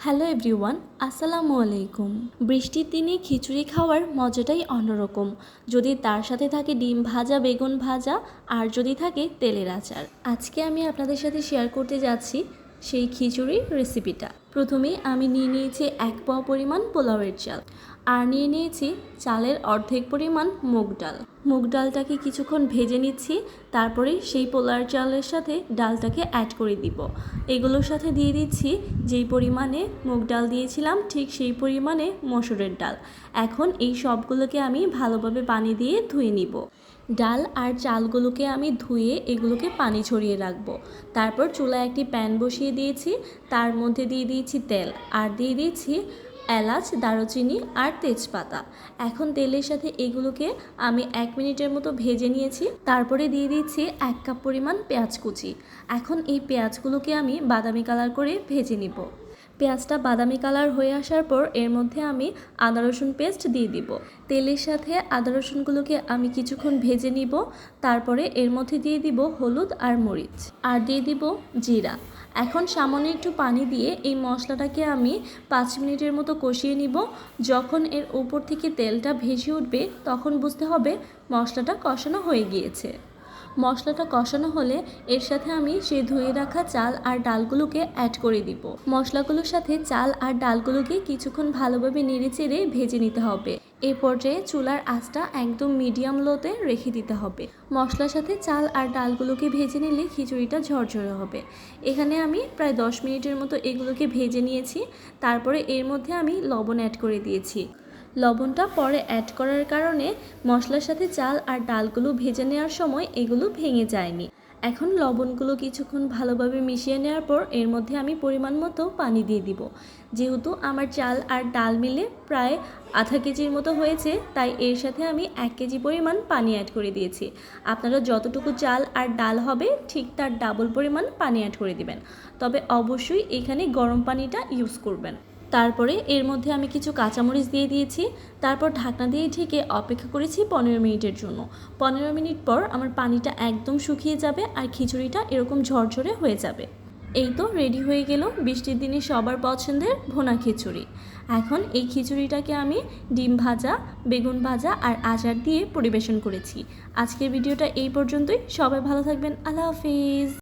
Hello everyone, আসসালামু আলাইকুম। বৃষ্টির দিনে খিচুড়ি খাওয়ার মজাটাই অন্যরকম, যদি তার সাথে থাকে ডিম ভাজা, বেগুন ভাজা, আর যদি থাকে তেলের আচার। আজকে আমি আপনাদের সাথে শেয়ার করতে যাচ্ছি সেই খিচুড়ির রেসিপিটা। প্রথমেই আমি নিয়ে নিয়েছি 1 পাও পরিমাণ পোলাওয়ের চাল, আর নিয়ে নিয়েছি চালের অর্ধেক পরিমাণ মুগ ডাল। মুগ ডালটাকে কিছুক্ষণ ভেজে নিচ্ছি, তারপরে সেই পোলার চালের সাথে ডালটাকে অ্যাড করে দিব। এগুলোর সাথে দিয়ে দিচ্ছি যেই পরিমাণে মুগ ডাল দিয়েছিলাম ঠিক সেই পরিমাণে মসুরের ডাল। এখন এই সবগুলোকে আমি ভালোভাবে পানি দিয়ে ধুয়ে নিব। ডাল আর চালগুলোকে আমি ধুয়ে এগুলোকে পানি ছড়িয়ে রাখবো। তারপর চুলায় একটি প্যান বসিয়ে দিয়েছি, তার মধ্যে দিয়ে দিয়েছি তেল, আর দিয়ে দিয়েছি এলাচ, দারুচিনি আর তেজপাতা। এখন তেলের সাথে এগুলোকে আমি 1 মিনিটের মতো ভেজে নিয়েছি। তারপরে দিয়ে দিচ্ছি 1 কাপ পরিমাণ পেঁয়াজ কুচি। এখন এই পেঁয়াজগুলোকে আমি বাদামি কালার করে ভেজে নিব। পেঁয়াজটা বাদামি কালার হয়ে আসার পর এর মধ্যে আমি আদা রসুন পেস্ট দিয়ে দিব। তেলের সাথে আদা রসুনগুলোকে আমি কিছুক্ষণ ভেজে নিব। তারপরে এর মধ্যে দিয়ে দিব হলুদ আর মরিচ, আর দিয়ে দিব জিরা। এখন সামান্য একটু পানি দিয়ে এই মশলাটাকে আমি 5 মিনিটের মতো কষিয়ে নিব। যখন এর উপর থেকে তেলটা ভেসে উঠবে তখন বুঝতে হবে মশলাটা কষানো হয়ে গিয়েছে। মশলাটা কষানো হলে এর সাথে আমি সেই ধুয়ে রাখা চাল আর ডালগুলোকে অ্যাড করে দিব। মশলাগুলোর সাথে চাল আর ডালগুলোকে কিছুক্ষণ ভালোভাবে নেড়েচেড়ে ভেজে নিতে হবে। এই পর্যায়ে চুলার আঁচটা একদম মিডিয়াম লোতে রেখে দিতে হবে। মশলার সাথে চাল আর ডালগুলোকে ভেজে নিলে খিচুড়িটা ঝরঝরে হবে। এখানে আমি প্রায় 10 মিনিটের মতো এগুলোকে ভেজে নিয়েছি। তারপরে এর মধ্যে আমি লবণ অ্যাড করে দিয়েছি। লবণটা পরে অ্যাড করার কারণে মশলার সাথে চাল আর ডালগুলো ভেজে নেওয়ার সময় এগুলো ভেঙে যায়নি। এখন লবণগুলো কিছুক্ষণ ভালোভাবে মিশিয়ে নেওয়ার পর এর মধ্যে আমি পরিমাণ মতো পানি দিয়ে দিব। যেহেতু আমার চাল আর ডাল মিলে প্রায় আধা কেজির মতো হয়েছে, তাই এর সাথে আমি 1 কেজি পরিমাণ পানি অ্যাড করে দিয়েছি। আপনারা যতটুকু চাল আর ডাল হবে ঠিক তার ডাবল পরিমাণ পানি অ্যাড করে দিবেন, তবে অবশ্যই এখানে গরম পানিটা ইউজ করবেন। তারপরে এর মধ্যে আমি কিছু কাঁচামরিচ দিয়ে দিয়েছি। তারপর ঢাকনা দিয়ে ঢেকে অপেক্ষা করেছি 15 মিনিটের জন্য। 15 মিনিট পর আমার পানিটা একদম শুকিয়ে যাবে আর খিচুড়িটা এরকম ঝরঝরে হয়ে যাবে। এই তো রেডি হয়ে গেল বৃষ্টির দিনে সবার পছন্দের ভুনা খিচুড়ি। এখন এই খিচুড়িটাকে আমি ডিম ভাজা, বেগুন ভাজা আর আচার দিয়ে পরিবেশন করেছি। আজকের ভিডিওটা এই পর্যন্তই। সবাই ভালো থাকবেন। আল্লাহ হাফিজ।